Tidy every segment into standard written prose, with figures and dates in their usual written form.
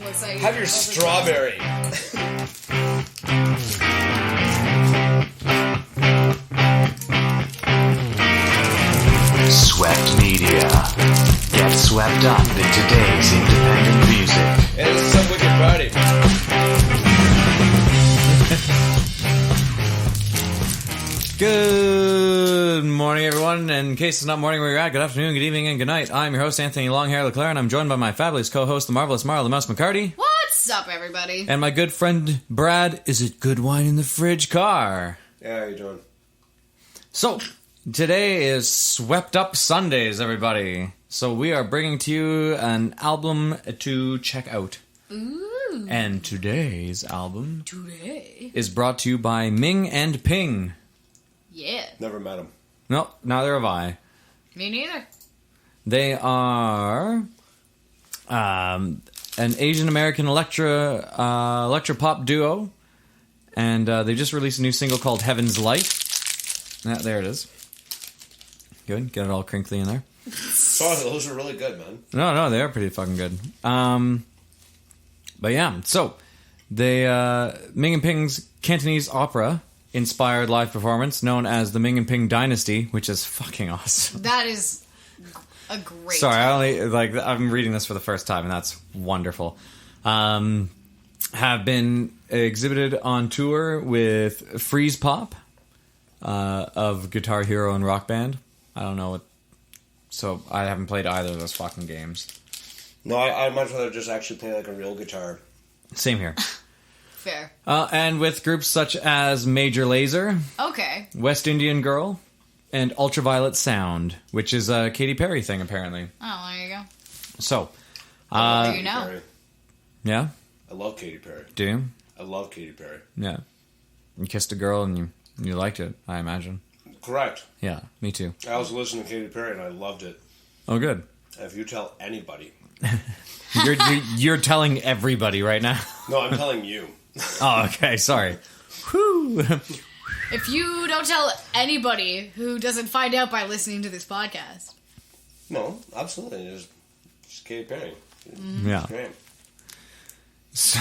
Looks like Have your strawberry. Swept Media. Get swept up in today's independent music. And it's some wicked party. Good morning, everyone. And in case it's not morning where you're at, good afternoon, good evening, and good night. I'm your host, Anthony Longhair Leclair, and I'm joined by my fabulous co-host, the marvelous Marla the Mouse McHardy. What's up, everybody? And my good friend, Brad, is it good wine in the fridge, Carr? Yeah, how you doing? So, today is Swept Up Sundays, everybody. So we are bringing to you an album to check out. Ooh. And today's album Today. is brought to you by Ming and Ping. Yeah. Never met him. No, neither have I. Me neither. They are an Asian American electro pop duo, and they just released a new single called "Heaven's Light." There it is. Good, get it all crinkly in there. Sorry, those are really good, man. No, they are pretty fucking good. But yeah, so they Ming and Ping's Cantonese opera inspired live performance known as the Ming and Ping Dynasty, which is fucking awesome. That is a great. Sorry, I'm reading this for the first time, and that's wonderful. Have been exhibited on tour with Freeze Pop of Guitar Hero and Rock Band. I don't know what. So I haven't played either of those fucking games. No, I'd much rather just actually play like a real guitar. Same here. Fair. And with groups such as Major Lazer, Okay. West Indian Girl, and Ultraviolet Sound, which is a Katy Perry thing, apparently. Oh, there you go. So, What do you know? Perry. yeah? I love Katy Perry. Do you? I love Katy Perry. Yeah. You kissed a girl and you liked it, I imagine. Correct. Yeah, me too. I was listening to Katy Perry and I loved it. Oh, good. And if you tell anybody... You're telling everybody right now. No, I'm telling you. Oh, okay, sorry. Whew. If you don't tell anybody who doesn't find out by listening to this podcast. No, absolutely. Just Katy Perry. Yeah. Great. So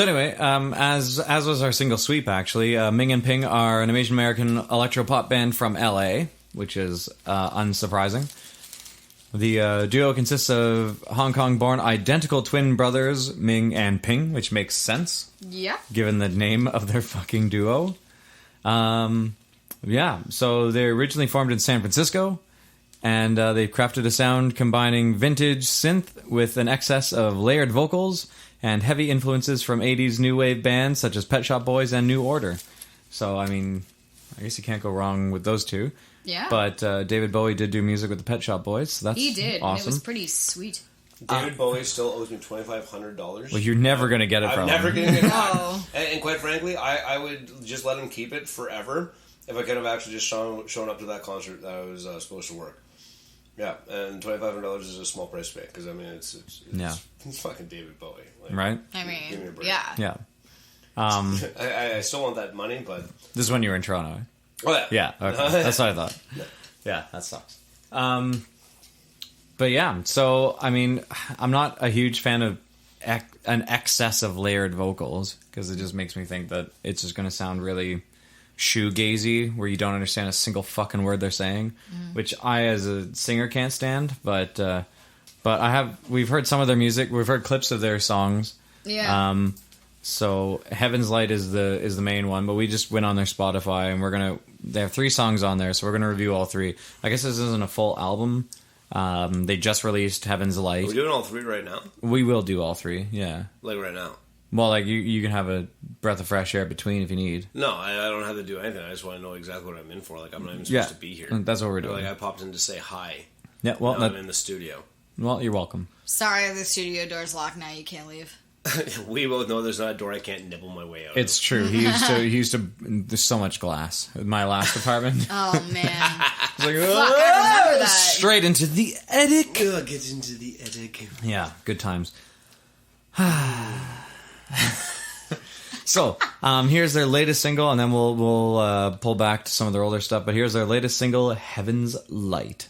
anyway, as was our single sweep, actually, Ming and Ping are an Asian American electro-pop band from LA, which is unsurprising. The duo consists of Hong Kong-born identical twin brothers, Ming and Ping, which makes sense, Yeah. given the name of their fucking duo. Yeah, so they originally formed in San Francisco, and they've crafted a sound combining vintage synth with an excess of layered vocals and heavy influences from 80s new wave bands such as Pet Shop Boys and New Order. So, I mean, I guess you can't go wrong with those two. Yeah. But David Bowie did do music with the Pet Shop Boys, so that's He did. awesome. And it was pretty sweet. David Bowie still owes me $2,500. Well, you're never going to get it from I'm never him. getting it back. Oh. And quite frankly, I would just let him keep it forever if I could have actually just shown up to that concert that I was supposed to work. Yeah, and $2,500 is a small price to pay because I mean it's fucking David Bowie, like, Right? I give me a mean, break. yeah. Yeah. I still want that money, but This is when you were in Toronto. oh Yeah, okay. That's what I thought. Yeah, that sucks. But yeah, so, I mean, I'm not a huge fan of an excess of layered vocals, because it just makes me think that it's just going to sound really shoegazy, where you don't understand a single fucking word they're saying, which I, as a singer, can't stand, but we've heard some of their music, we've heard clips of their songs. Yeah. So Heaven's Light is the main one, but we just went on their Spotify and they have 3 songs on there, so we're gonna review all 3. I guess this isn't a full album. They just released Heaven's Light. are we doing all 3 right now? We will do all 3, yeah. Like right now? Well, like you can have a breath of fresh air between if you need. No, I don't have to do anything. I just want to know exactly what I'm in for. Like I'm not even supposed to be here. That's what we're doing. Like I popped in to say hi. Yeah, well, Now I'm in the studio. well, you're welcome. Sorry, the studio door's locked now. You can't leave. We both know there's not a door I can't nibble my way out. It's true. He used to. There's so much glass in my last apartment. Oh, man. It's like, Fuck, I remember that. straight into the attic. Get into the attic. Yeah, good times. So, here's their latest single, and then we'll pull back to some of their older stuff. But here's their latest single, Heaven's Light.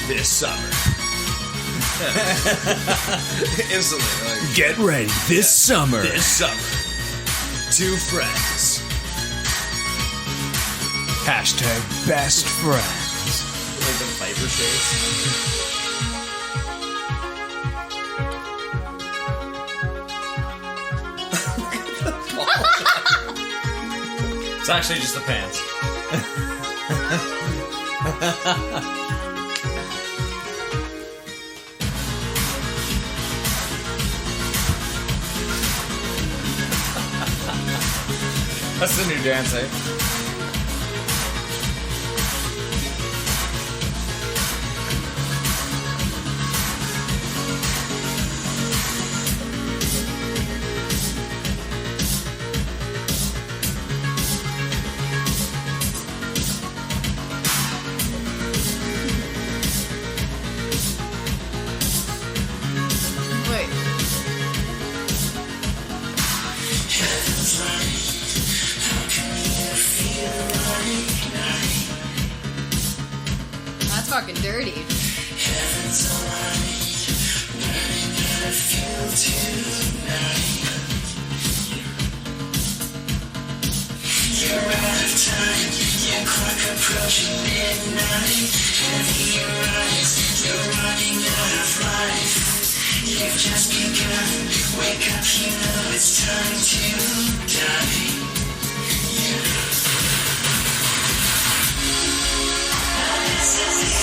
this summer. Instantly. Like, Get ready this summer. this summer. 2 friends. Hashtag best friends. Like the Viper shades. It's actually just the pants. That's the new dance, eh? Wait. That's fucking dirty.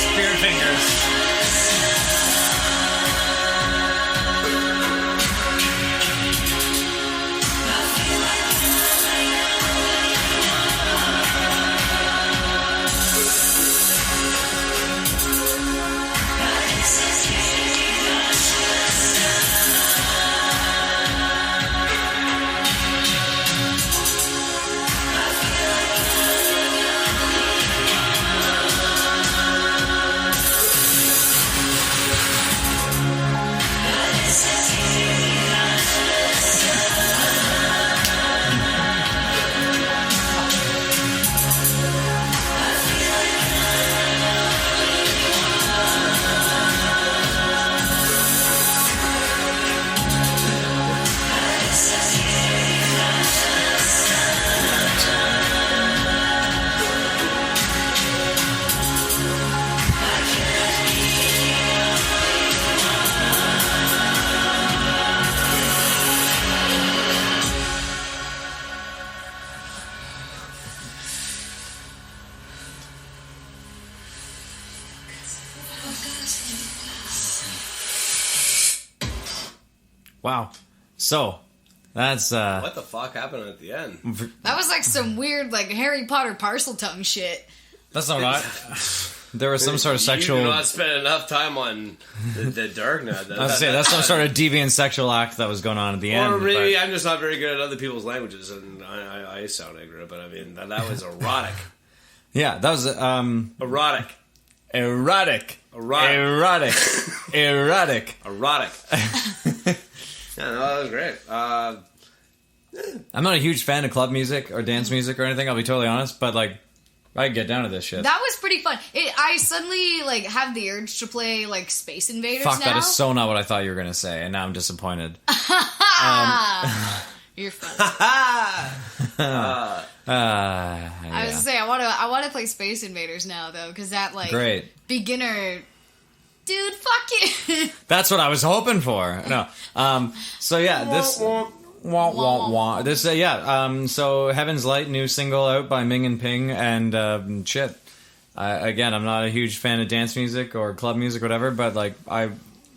Spirit fingers. Wow. So, that's What the fuck happened at the end? That was like some weird, like Harry Potter parcel tongue shit. that's not right. There was some sort of sexual. You do not spend enough time on the dark net. I was saying that's some sort of deviant sexual act that was going on at the end. Or maybe but- I'm just not very good at other people's languages, and I sound ignorant, but I mean, that was erotic. Yeah, that was Erotic. erotic. Erotic. Erotic. Erotic. Yeah, no, that was great. I'm not a huge fan of club music or dance music or anything, I'll be totally honest, but like I can get down to this shit. That was pretty fun. I suddenly like have the urge to play like Space Invaders Fuck, now. that is so not what I thought you were going to say, and now I'm disappointed. You're fun. Yeah. I was gonna say I want to play Space Invaders now though, because that like Great. beginner dude, fuck you. That's what I was hoping for. No. So yeah, this wah, wah, wah. This so Heaven's Light, new single out by Ming Ping, and shit. Again, I'm not a huge fan of dance music or club music, whatever, but like I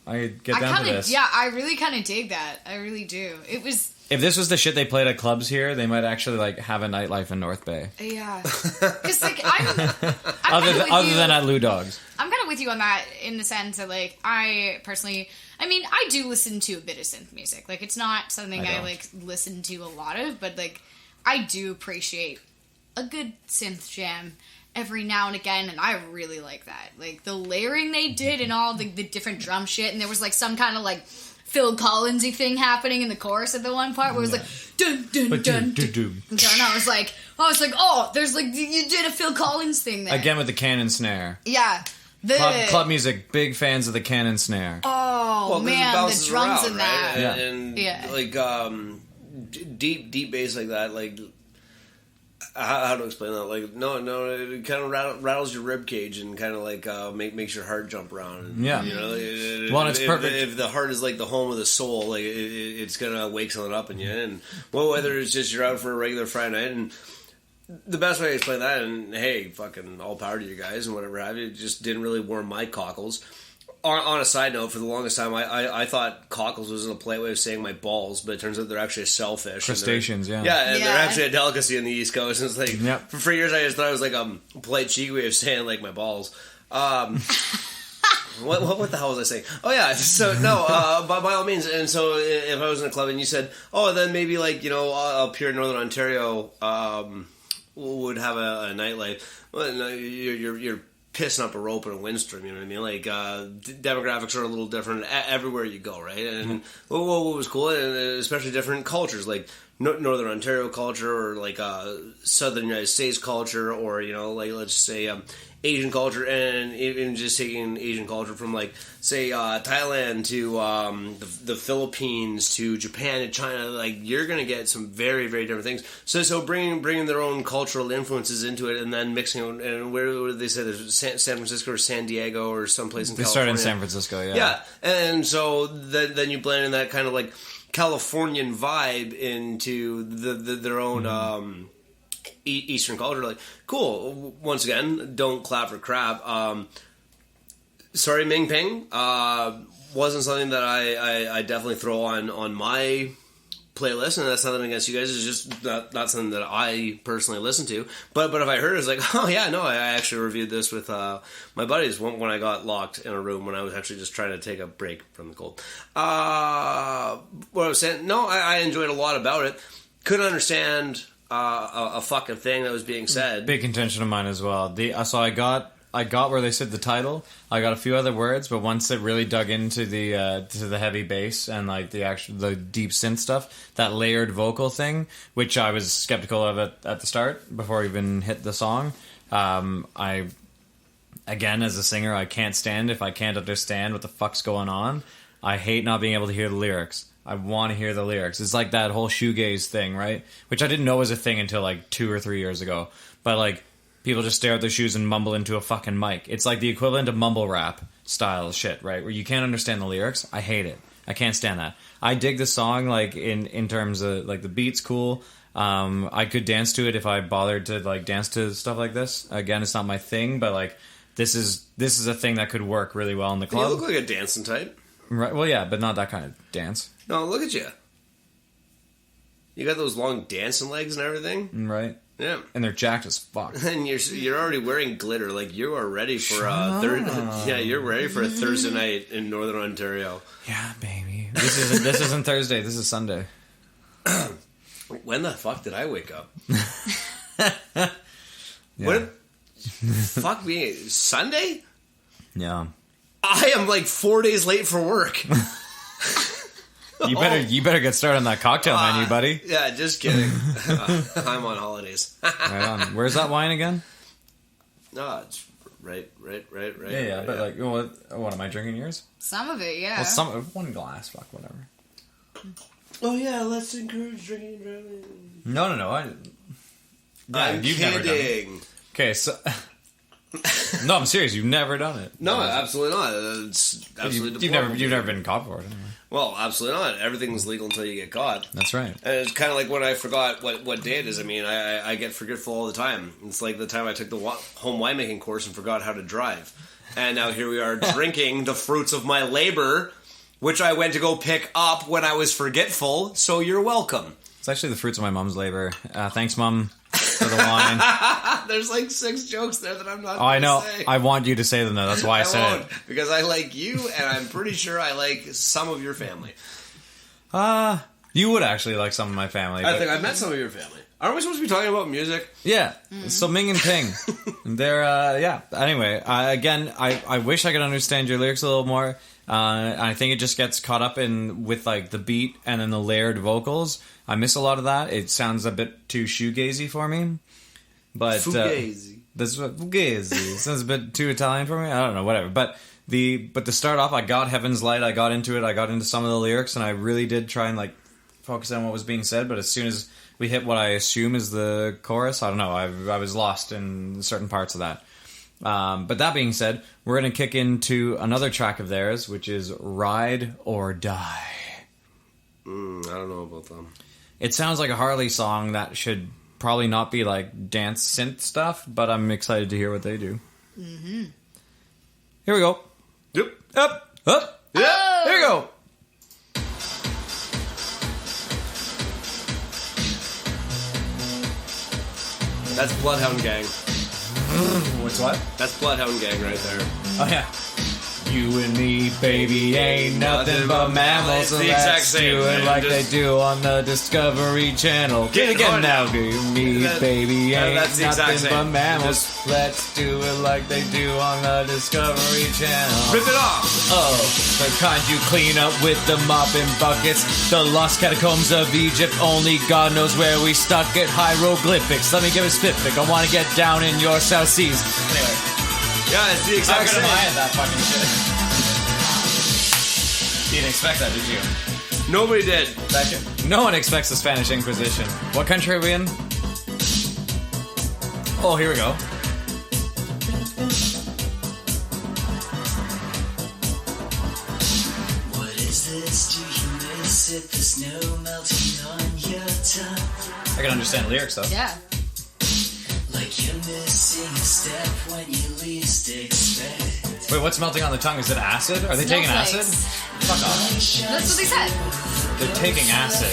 get down to this. Yeah, I really kind of dig that. I really do. It was. If this was the shit they played at clubs here, they might actually like have a nightlife in North Bay. Yeah, because like I'm Other than at Lou Dogs. I'm kind of with you on that in the sense that like I personally, I mean, I do listen to a bit of synth music. Like it's not something I like listen to a lot of, but like I do appreciate a good synth jam every now and again, and I really like that. Like the layering they did and all the different drum shit, and there was like some kind of like Phil Collins-y thing happening in the chorus of the one part where it was like dun dun dun dun, dun. And I was like, oh, there's like you did a Phil Collins thing there Again with the cannon snare. Yeah, Club music, big fans of the cannon snare. Oh, man, the drums in that. Right? And like deep bass like that, like how to explain that? Like no, it kind of rattles your rib cage and kind of like makes your heart jump around. And, yeah, you know, it's perfect. If the heart is like the home of the soul, like it's gonna wake something up in you. And well, whether it's just you're out for a regular Friday night and. The best way to explain that, and hey, fucking all power to you guys and whatever have you, it just didn't really warm my cockles. On a side note, for the longest time, I thought cockles was a polite way of saying my balls, but it turns out they're actually a shellfish. Crustaceans, yeah. Yeah, and they're actually a delicacy in the East Coast. And it's like, for years I just thought it was like a polite, cheeky way of saying like my balls. What the hell was I saying? Oh yeah, so no, by all means. And so if I was in a club and you said, oh, then maybe like, you know, up here in Northern Ontario, would have a nightlife. Well, no, you're pissing up a rope in a windstream. You know what I mean? Like demographics are a little different everywhere you go, right? And what was cool, and especially different cultures, like Northern Ontario culture, or like Southern United States culture, or you know, like let's say Asian culture, and even just taking Asian culture from like say Thailand to the Philippines to Japan to China, like you're gonna get some very, very different things. So bringing their own cultural influences into it, and then mixing it. And where did they say there's San Francisco or San Diego or someplace in California? They started in San Francisco, yeah. Yeah, and so then you blend in that kind of like Californian vibe into their own. Eastern culture, like cool. Once again, don't clap for crap. Sorry, Ming Ping wasn't something that I definitely throw on my playlist, and that's nothing against you guys. It's just not something that I personally listen to. But if I heard it, it's like, oh yeah, no, I actually reviewed this with my buddies when I got locked in a room when I was actually just trying to take a break from the cold. What I was saying, no, I enjoyed a lot about it. Couldn't understand. A fucking thing that was being said. Big contention of mine as well. So I got where they said the title. I got a few other words, but once it really dug into the heavy bass and like the deep synth stuff, that layered vocal thing, which I was skeptical of at the start before I even hit the song. I again, as a singer, I can't stand if I can't understand what the fuck's going on. I hate not being able to hear the lyrics. I want to hear the lyrics. It's like that whole shoegaze thing, right? Which I didn't know was a thing until like 2 or 3 years ago. But like, people just stare at their shoes and mumble into a fucking mic. It's like the equivalent of mumble rap style shit, right? Where you can't understand the lyrics. I hate it. I can't stand that. I dig the song, like in terms of like the beat's cool. I could dance to it if I bothered to like dance to stuff like this. Again, it's not my thing, but like this is a thing that could work really well in the club. You look like a dancing type. Right. Well, yeah, but not that kind of dance. No, look at you. You got those long dancing legs and everything. Right. Yeah. And they're jacked as fuck. And you're already wearing glitter. Like you are ready for you're ready for a Thursday night in Northern Ontario. Yeah, baby. This isn't Thursday. This is Sunday. When the fuck did I wake up? Yeah. What? Fuck me. Sunday? Yeah. I am like 4 days late for work. You better get started on that cocktail menu, buddy. Yeah, just kidding. I'm on holidays. Right on. Where's that wine again? No, it's right. Yeah, but like, what am I drinking yours? Some of it, yeah. Well, one glass, fuck, whatever. Oh yeah, let's encourage drinking and driving. No. I'm you've kidding. Never done it. Okay, so... No, I'm serious. You've never done it. No, absolutely not. It's absolutely you've never been caught for it. Anyway. Well, absolutely not. Everything's legal until you get caught. That's right. And it's kind of like when I forgot what day it is. I mean, I get forgetful all the time. It's like the time I took the home winemaking course and forgot how to drive. And now here we are drinking the fruits of my labor, which I went to go pick up when I was forgetful. So you're welcome. It's actually the fruits of my mom's labor. Thanks, Mom. For the wine. There's like 6 jokes there that I'm not I know. say. I want you to say them though. That's why I said it. Because I like you, and I'm pretty sure I like some of your family. You would actually like some of my family. I think I met some of your family. Aren't we supposed to be talking about music? Yeah. So Ming and Ping. They're, yeah. Anyway, again, I wish I could understand your lyrics a little more. I think it just gets caught up with like the beat and then the layered vocals. I miss a lot of that. It sounds a bit too shoegazy for me. But Fugazi. This sounds a bit too Italian for me. I don't know, whatever. But to start off, I got Heaven's Light. I got into it. I got into some of the lyrics, and I really did try and like focus on what was being said. But as soon as we hit what I assume is the chorus, I don't know. I was lost in certain parts of that. But that being said, we're going to kick into another track of theirs, which is Ride or Die. I don't know about them. It sounds like a Harley song that should probably not be like dance synth stuff, but I'm excited to hear what they do. Mm-hmm. Here we go. Yep. Up. Up. Yep. Oh. Here we go. That's Bloodhound Gang. What's what? That's Bloodhound Gang right there. Oh, yeah. You and me, baby, ain't nothing but mammals. So the exact let's same, do it man. like Just- they do on the Discovery Channel. Get it again on. now, you and me, baby, ain't that's the exact nothing same. but mammals. Let's do it like they do on the Discovery Channel. Rip it off! Oh, the kind you clean up with the mopping buckets. The lost catacombs of Egypt, only God knows where we stuck it. Hieroglyphics, let me give it specific. I want to get down in your South Seas. Anyway. Yeah, it's the How exact could same. I have that fucking shit? You didn't expect that, did you? Nobody did. No one expects the Spanish Inquisition. What country are we in? Oh, here we go. What is this? Do you miss it? The snow melting on your tongue. I can understand lyrics though. Yeah. Like you're missing a step when you least expect it. Wait, what's melting on the tongue? Is it acid? Are they taking acid? Snowflakes. Fuck off. That's what they said. They're taking acid.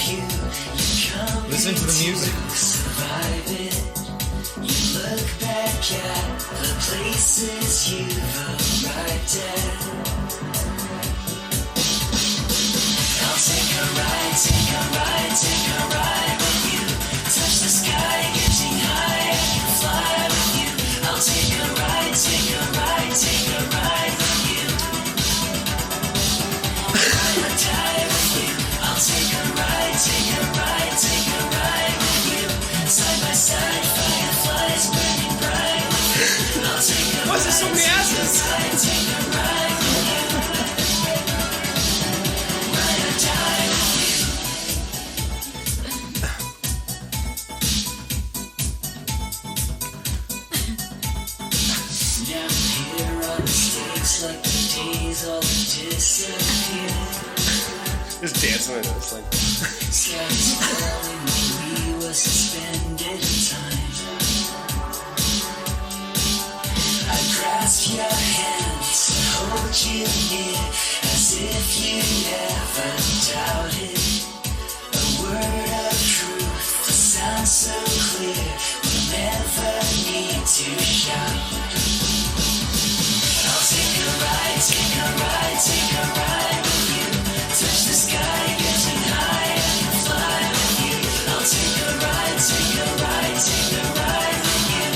Listen to the music. Survive it. You look back at the places you've arrived at. I'll take a ride, take a ride, take a ride with you. Touch the sky, getting high, I can fly with you. I'll take a ride, take a ride, take a ride with you. Ride or die with you. I'll take a ride, take a ride, take a ride with you. Side by side, fireflies burning bright with you. I'll take a Why is there so many acids? ride, take a ride with you. Ride or die with you. Now here are mistakes like the days all disappear. Just dancing with us. Like, Skies falling when we were suspended in time. I grasp your hands and hold you near as if you never doubted. A word of truth that sounds so clear. We'll never need to shout. I'll take a ride, take a ride, take a ride with you. Touch the sky, getting high, I can fly with you. I'll take a ride, take a ride, take a ride with you.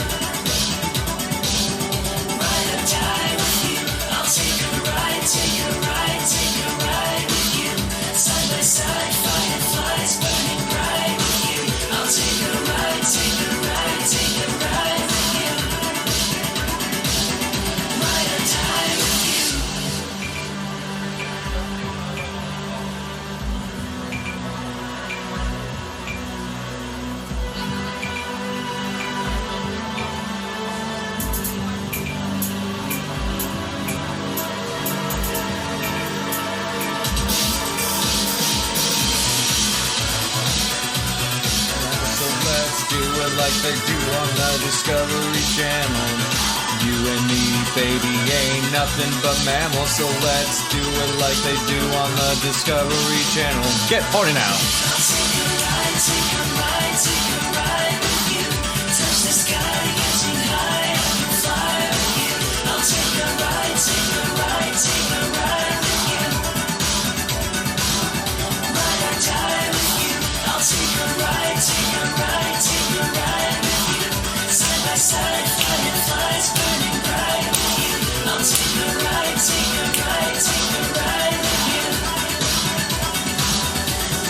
Ride or die with you. I'll take a ride, take a ride, take a ride with you. Side by side, fireflies burning bright with you. I'll take a ride, take a ride, take a ride with you. Ride or die with you. So let's do it like they do on the Discovery Channel. You and me, baby, ain't nothing but mammals. So let's do it like they do on the Discovery Channel. Get horny now. I'll take a ride, take a ride, take a ride with you. Touch the sky, getting high, I can fly with you. I'll take a ride, take a ride, take a ride with you. Ride or die with you. I'll take a ride, take a ride, take a ride with you. Side by side, fireflies burning bright with you. I'll take a ride, take a ride, take a ride with you.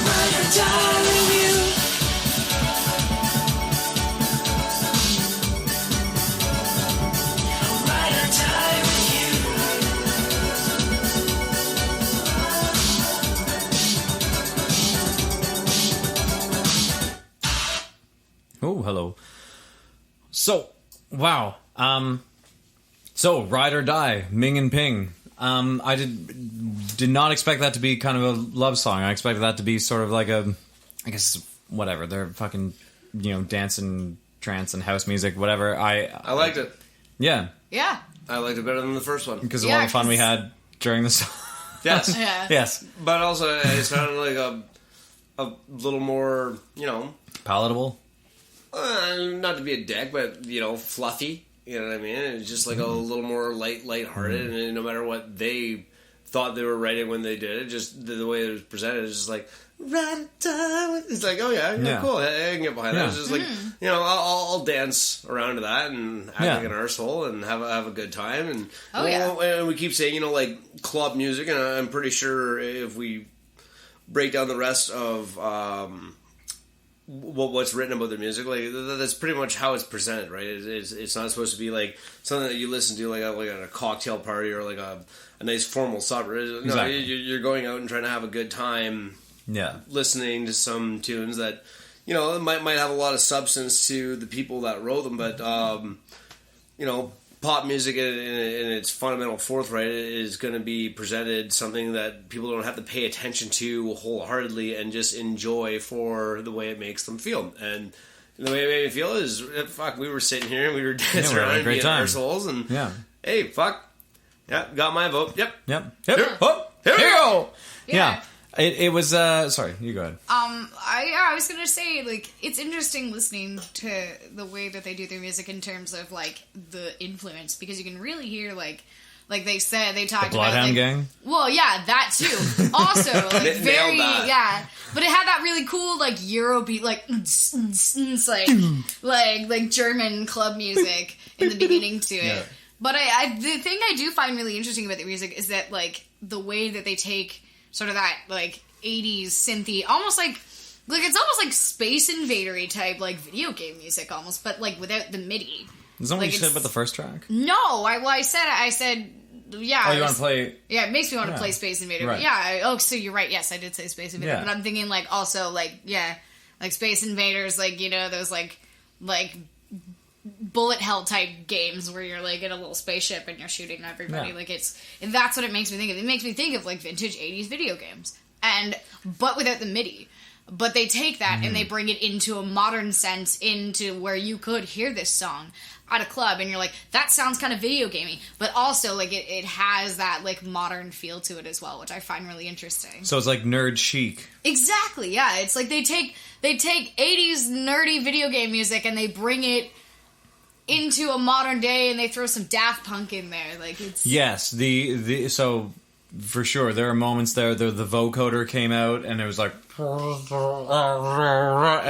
Ride or die with you. So, wow. So, Ride or Die, Ming and Ping. I did not expect that to be kind of a love song. I expected that to be sort of like a, I guess, whatever. They're fucking, dance and trance and house music, whatever. I liked it. Yeah. Yeah. I liked it better than the first one. Because of all the fun we had during the song. Yes. Yeah. Yes. But also, it sounded like a little more, Palatable. not to be a dick, but, fluffy. You know what I mean? It's just like a little more lighthearted, and no matter what they thought they were writing when they did it, just the way it was presented is just like, it's like, oh yeah, cool, I can get behind that. It's just like, I'll dance around to that and act like an arsehole and have a good time. And and we keep saying, like club music, and I'm pretty sure if we break down the rest of what's written about the music, like that's pretty much how it's presented, right? It's not supposed to be like something that you listen to like at a cocktail party or like a nice formal supper. No, exactly. You're going out and trying to have a good time. Yeah, listening to some tunes that might have a lot of substance to the people that wrote them, but pop music in its fundamental forthright is going to be presented something that people don't have to pay attention to wholeheartedly and just enjoy for the way it makes them feel. And the way it made me feel is, fuck, we were sitting here and we were dancing around and being assholes, and hey, fuck, got my vote. Yep. Here we go. Yeah. It was sorry, you go ahead. I was gonna say, like, it's interesting listening to the way that they do their music in terms of like the influence, because you can really hear like they said, they talked the about Bloodhound Gang. Well, yeah, that too. Also, like very but it had that really cool like Eurobeat, like German club music in the beginning to it. But the thing I do find really interesting about the music is that like the way that they take sort of that, like, 80s synthy, almost like it's almost like Space Invader-y type, like, video game music almost, but, like, without the MIDI. Is that what you said about the first track? No, I said, yeah. Oh, you want to play... Yeah, it makes me want to play Space Invader. Right. Yeah, so you're right, yes, I did say Space Invader, but I'm thinking, like, also, like, like Space Invaders, like, those, like, bullet hell type games where you're like in a little spaceship and you're shooting everybody. Like and that's what it makes me think of. It makes me think of like vintage 80s video games, but without the MIDI. But they take that and they bring it into a modern sense, into where you could hear this song at a club and you're like, that sounds kind of video gamey, but also like it has that like modern feel to it as well, which I find really interesting. So it's like nerd chic. Exactly, yeah. It's like they take 80s nerdy video game music and they bring it into a modern day, and they throw some Daft Punk in there. Like it's so for sure there are moments there. The vocoder came out, and it was like, and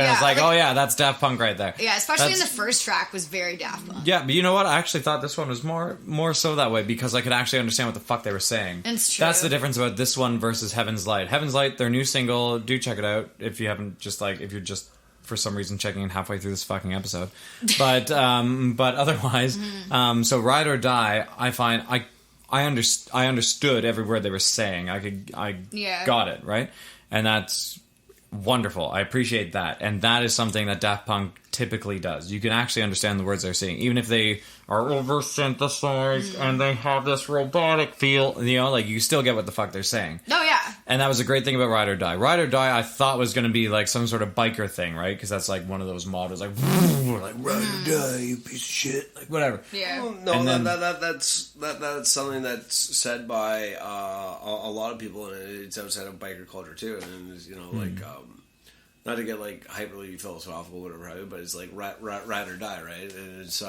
it's like, oh yeah, that's Daft Punk right there. Yeah, especially in the first track was very Daft Punk. Yeah, but you know what? I actually thought this one was more so that way, because I could actually understand what the fuck they were saying. It's true. That's the difference about this one versus Heaven's Light. Heaven's Light, their new single. Do check it out if you haven't. If you're just for some reason checking in halfway through this fucking episode, but otherwise, so Ride or Die, I find I understood every word they were saying. I got it, right, and that's wonderful. I appreciate that, and that is something that Daft Punk typically does. You can actually understand the words they're saying, even if they are over synthesized and they have this robotic feel. Like you still get what the fuck they're saying. Oh yeah. And that was a great thing about Ride or Die. Ride or Die, I thought was going to be like some sort of biker thing, right? Because that's like one of those mottos, like Ride or Die, you piece of shit, like whatever. Yeah. Well, no, and then, that's something that's said by a lot of people, and it's outside of biker culture too. And it's, like not to get like hyperly philosophical, whatever, but it's like ride or die, right? And it's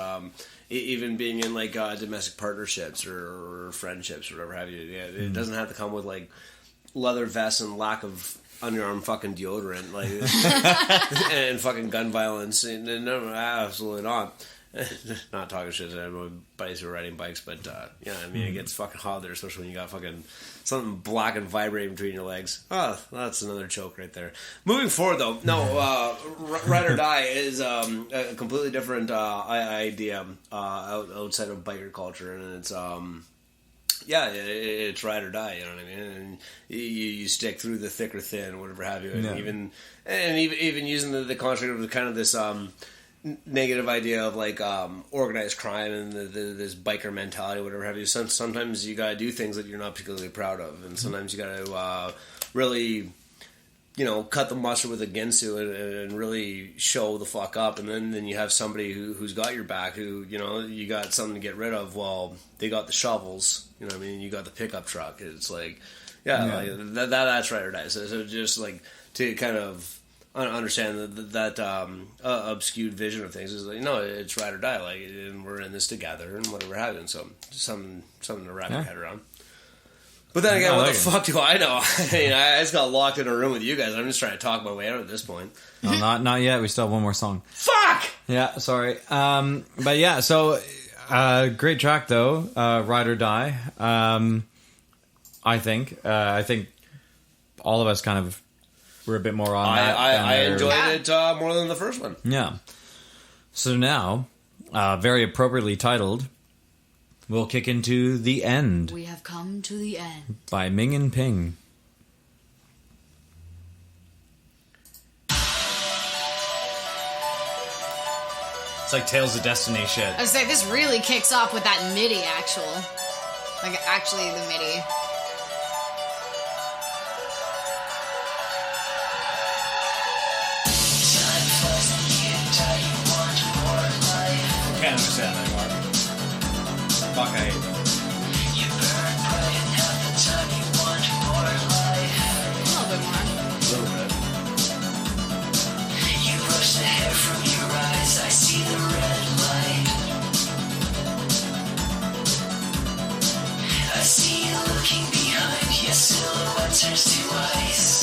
even being in like domestic partnerships or friendships or whatever have you. Yeah, it doesn't have to come with like leather vests and lack of underarm fucking deodorant, like and fucking gun violence. No, absolutely not. Not talking shit to my buddies who are riding bikes, but it gets fucking hot there, especially when you got fucking something black and vibrating between your legs. Oh, that's another joke right there. Moving forward, though, Ride or Die is a completely different idea outside of biker culture, and it's it's ride or die. You know what I mean? And you stick through the thick or thin, whatever have you, and even using the construct of kind of this. negative idea of like organized crime and this biker mentality, whatever have you. Sometimes you gotta do things that you're not particularly proud of, and sometimes you gotta really, cut the mustard with a Ginsu and really show the fuck up. And then you have somebody who's got your back, who you got something to get rid of. Well, they got the shovels. You know what I mean? You got the pickup truck. It's like, like, that's right or die. So just like to kind of understand that obscured vision of things is like, it's ride or die, like, and we're in this together and whatever happens. So something to wrap your head around. But then again, what the fuck do I know? I mean, I just got locked in a room with you guys. I'm just trying to talk my way out at this point. No, not yet. We still have one more song. Fuck! Yeah, sorry. But yeah, so great track though, Ride or Die. I think all of us kind of were a bit more on that. I enjoyed it more than the first one. Yeah. So now, very appropriately titled, we'll kick into The End. We have come to the end. By Ming Ping. It's like Tales of Destiny shit. I was saying, this really kicks off with that MIDI, actually the MIDI. Can't understand that anymore. Fuck, I hate it. You burn bright and have the time you want more life. A little bit more. A little bit. You brush the hair from your eyes, I see the red light. I see you looking behind, your silhouette turns to ice.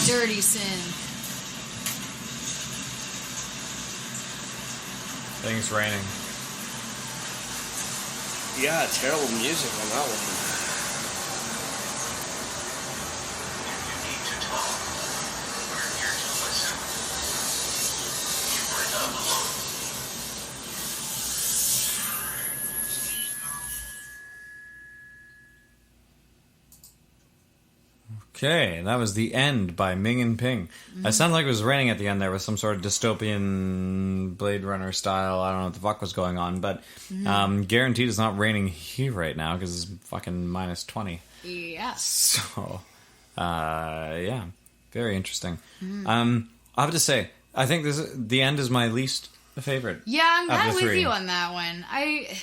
Dirty Sin. I think it's raining. Yeah, terrible music on that one. Okay, that was The End by Ming and Ping. It sounded like it was raining at the end there with some sort of dystopian Blade Runner style. I don't know what the fuck was going on, but guaranteed it's not raining here right now because it's fucking minus 20. Yeah. So, yeah, very interesting. I have to say, I think The End is my least favorite. Yeah, I'm kind of with three. you on that one. I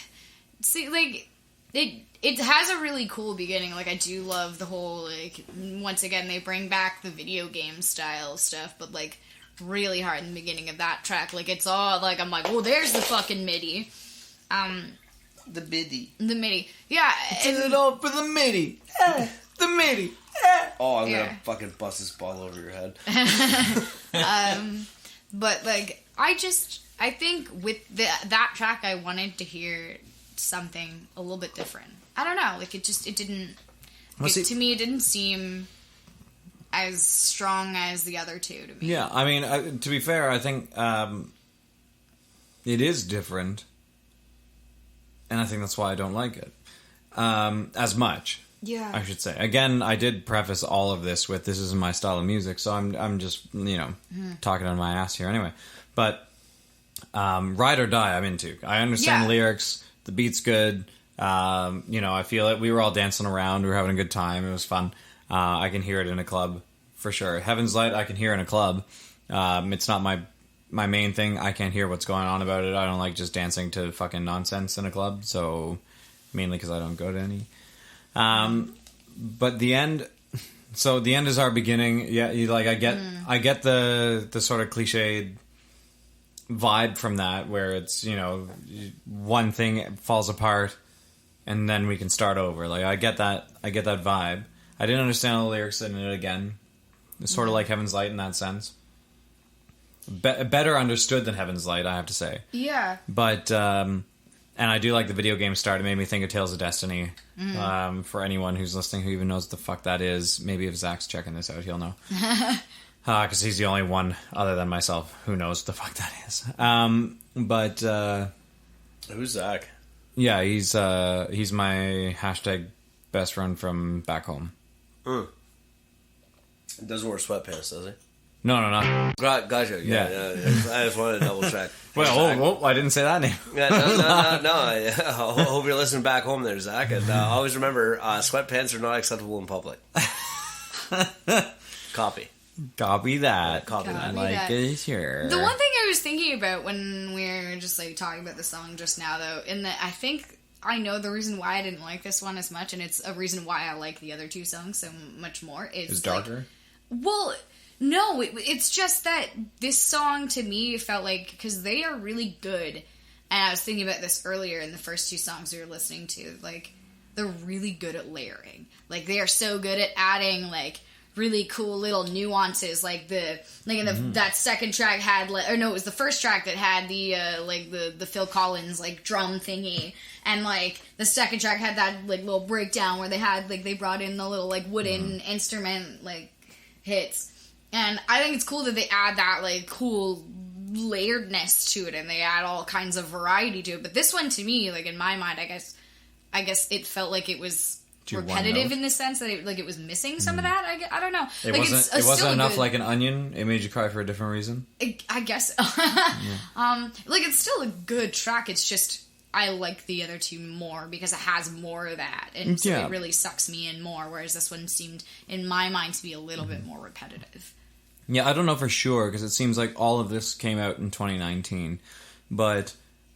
see, like, it has a really cool beginning. Like, I do love the whole, like, once again, they bring back the video game style stuff, but, like, really hard in the beginning of that track. Like, it's all, like, I'm like, oh, there's the fucking MIDI. The biddy. The MIDI. Yeah. Turn it up for the MIDI. The MIDI. Oh, I'm Yeah. gonna fucking bust this ball over your head. But, like, I think with that track, I wanted to hear something a little bit different. I don't know. Like, it didn't... to me, it didn't seem as strong as the other two to me. Yeah, I mean, to be fair, I think it is different, and I think that's why I don't like it as much. Yeah. I should say. Again, I did preface all of this with this isn't my style of music, so I'm just talking on my ass here anyway. But Ride or Die, I'm into. I understand Yeah. the lyrics. The beat's good. I feel it. We were all dancing around. We were having a good time. It was fun. I can hear it in a club for sure. Heaven's Light, I can hear in a club. It's not my main thing. I can't hear what's going on about it. I don't like just dancing to fucking nonsense in a club. So mainly because I don't go to any. But The End. So The End is our beginning. Yeah, I get the sort of cliched vibe from that, where it's one thing falls apart and then we can start over. Like I get that vibe. I didn't understand all the lyrics in it again. It's sort of like Heaven's Light in that sense. Better understood than Heaven's Light, I have to say. Yeah. But and I do like the video game start. It made me think of Tales of Destiny. For anyone who's listening who even knows what the fuck that is, maybe if Zach's checking this out, he'll know. Because he's the only one other than myself who knows what the fuck that is. Who's Zach? Yeah, he's my hashtag best friend from back home. He doesn't wear sweatpants, does he? No, not. Gotcha. Yeah. I just wanted to double check. Well, I didn't say that name. Yeah, no. I hope you're listening back home there, Zach. And always remember, sweatpants are not acceptable in public. Copy that. Copy I that. like it, sure. The one thing I was thinking about when we were just like talking about the song just now, though, in that I think I know the reason why I didn't like this one as much, and it's a reason why I like the other two songs so much more. It's darker? Well, no, it's just that this song to me felt like, because they are really good, and I was thinking about this earlier in the first two songs we were listening to, like, they're really good at layering. Like, they are so good at adding, like, really cool little nuances, like that second track had, or no, it was the first track that had the Phil Collins like drum thingy, and like the second track had that like little breakdown where they had like they brought in the little like wooden instrument like hits, and I think it's cool that they add that like cool layeredness to it, and they add all kinds of variety to it. But this one, to me, like in my mind, I guess it felt like it was repetitive in the sense that it was missing some of that. I don't know. It wasn't enough like an onion. It made you cry for a different reason. I guess. Like it's still a good track. It's just I like the other two more because it has more of that, and so it really sucks me in more. Whereas this one seemed, in my mind, to be a little bit more repetitive. Yeah, I don't know for sure because it seems like all of this came out in 2019, but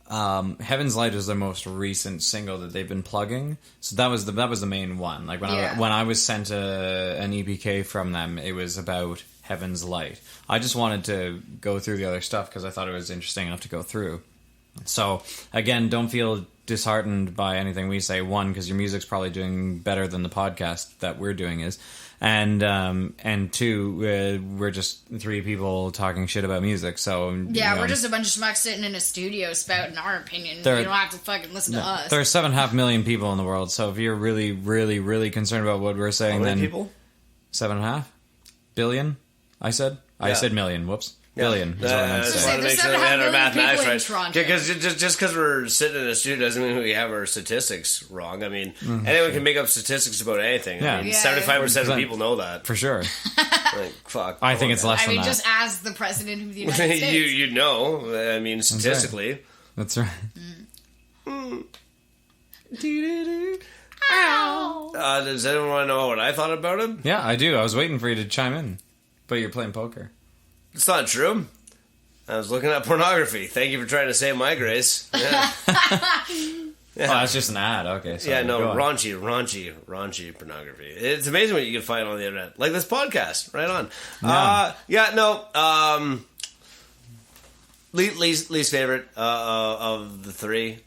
Heaven's Light is their most recent single that they've been plugging. So that was the main one. Like when I was sent an EPK from them, it was about Heaven's Light. I just wanted to go through the other stuff because I thought it was interesting enough to go through. So again, don't feel disheartened by anything we say. One, because your music's probably doing better than the podcast that we're doing is. And two, we're just three people talking shit about music. So we're just a bunch of schmucks sitting in a studio spouting our opinion. You don't have to fucking listen to us. There are 7.5 million people in the world. So if you're really, really, really concerned about what we're saying, how many then people? 7.5 billion. I said million. Whoops. Billion. Is what I meant to Just say. wanted to make sure There's we had our 7.5 million mathematics people in right. Toronto. Because just because we're sitting in a studio doesn't mean we have our statistics wrong. I mean, anyone can make up statistics about anything. Yeah. I mean, Yeah. 75% of people know that. For sure. Like, fuck. I think it's less I than mean, that. just as the president of the United States. you know. I mean, statistically. That's right. Does anyone want to know what I thought about him? Yeah, I do. I was waiting for you to chime in, but you're playing poker. It's not true. I was looking at pornography. Thank you for trying to save my grace. Yeah. Oh, that's just an ad. Okay. So Yeah, no, go on. raunchy pornography. It's amazing what you can find on the internet. Like this podcast, right on. Least favorite of the three.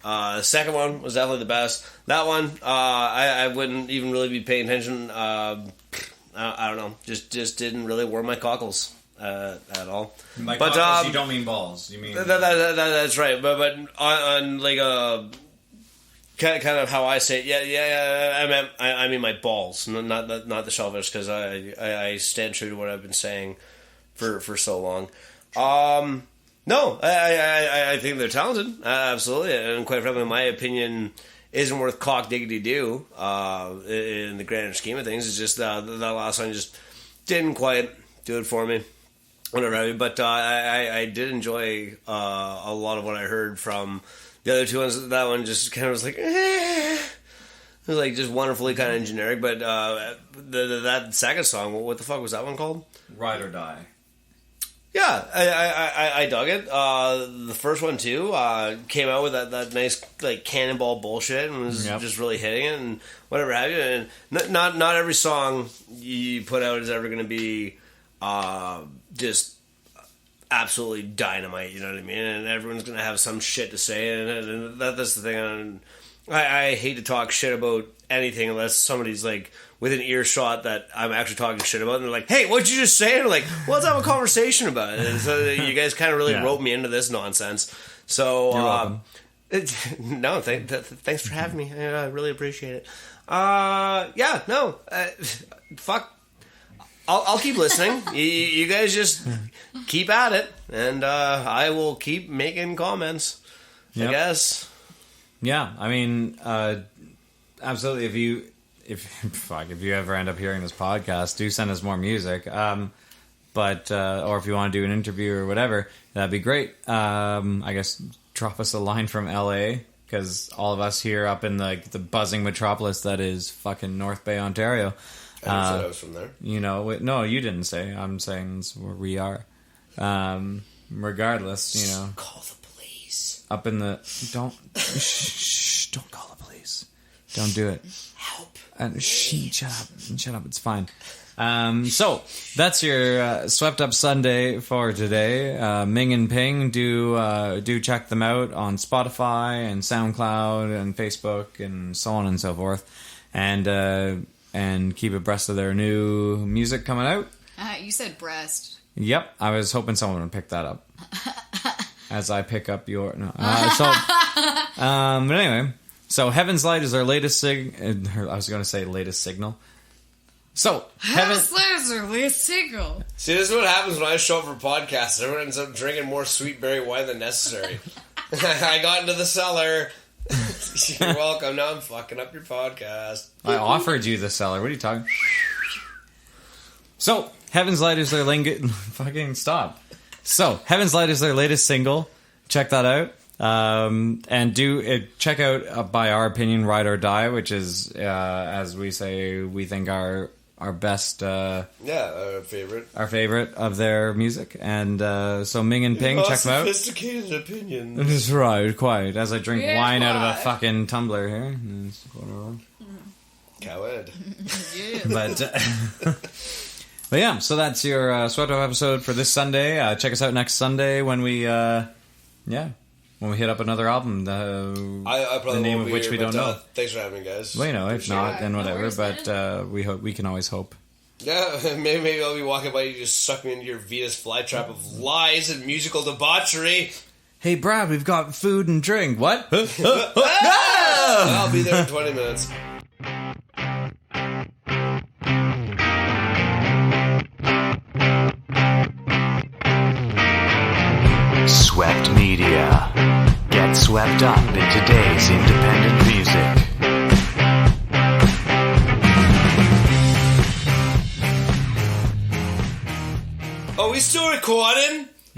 Second one was definitely the best. That one, I wouldn't even really be paying attention. I don't know. Just didn't really warm my cockles at all. Like but cockles, you don't mean balls. You mean that's right. But on like kind of how I say it, yeah. I mean my balls, not the shellfish, because I stand true to what I've been saying for so long. No, I think they're talented, absolutely, and quite frankly, my opinion isn't worth cock diggity do in the grander scheme of things. It's just that last one just didn't quite do it for me. Whatever have you, but I did enjoy a lot of what I heard from the other two ones. That one just kind of was like, it was like just wonderfully kind of generic. But that second song, what the fuck was that one called? Ride or Die. Yeah, I dug it. The first one too came out with that nice like cannonball bullshit and was just really hitting it and whatever have you. And not every song you put out is ever going to be just absolutely dynamite. You know what I mean? And everyone's going to have some shit to say, and that's the thing. And I hate to talk shit about anything unless somebody's like within earshot that I'm actually talking shit about, and they're like, "Hey, what'd you just say?" And I'm like, well, let's have a conversation about it. And so you guys kind of really roped me into this nonsense. So, you're welcome. No, thanks for having me. I really appreciate it. Fuck. I'll keep listening. You guys just keep at it, and I will keep making comments. I guess. Yeah, I mean, absolutely. If you ever end up hearing this podcast, do send us more music. But or if you want to do an interview or whatever, that'd be great. I guess drop us a line from LA, because all of us here up in the buzzing metropolis that is fucking North Bay, Ontario. I never said I was from there. You know, no, you didn't say. I'm saying it's where we are. Regardless, you know, Call the police. up in the don't call the police. Don't do it. Help. Shut up. It's fine. So that's your Swept Up Sunday for today. Ming and Ping, do check them out on Spotify and SoundCloud and Facebook and so on and so forth, and keep abreast of their new music coming out. You said breast. Yep, I was hoping someone would pick that up as I pick up your. No. But anyway. So, Heaven's Light is our latest I was going to say latest signal. So, Heaven's Light is our latest signal. See, this is what happens when I show up for podcasts. Everyone ends up drinking more sweet berry wine than necessary. I got into the cellar. You're welcome. Now I'm fucking up your podcast. I offered you the cellar. What are you talking? So, Heaven's Light is their fucking stop. So, Heaven's Light is their latest single. Check that out. And do check out, by our opinion, Ride or Die, which is, as we say, we think our best, our favorite of their music. And so Ming and Ping, check them out. Sophisticated opinion. That's right, quite. As I drink wine out of a fucking tumbler here. Cowhead. But yeah, so that's your Swept Up episode for this Sunday. Check us out next Sunday when we when we hit up another album, I probably the name won't of be which here, we don't know. Thanks for having me, guys. Well, you know, if not, then whatever. worries, But we can always hope. Yeah, maybe I'll be walking by you, just suck me into your Venus flytrap of lies and musical debauchery. Hey, Brad, we've got food and drink. What? I'll be there in 20 minutes.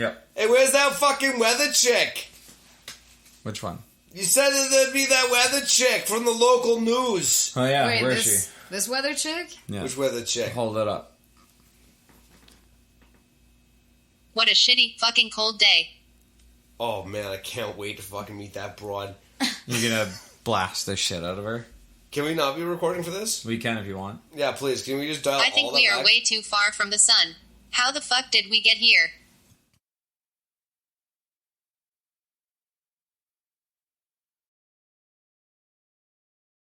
Yep. Hey, where's that fucking weather chick? Which one? You said that there'd be that weather chick from the local news. Oh yeah, Wait, where is she? This weather chick? Yeah. Which weather chick? Hold it up. What a shitty fucking cold day. Oh man, I can't wait to fucking meet that broad. You're gonna blast the shit out of her. Can we not be recording for this? We can if you want. Yeah, please. Can we just dial I think all we that are back? way too far from the sun. How the fuck did we get here?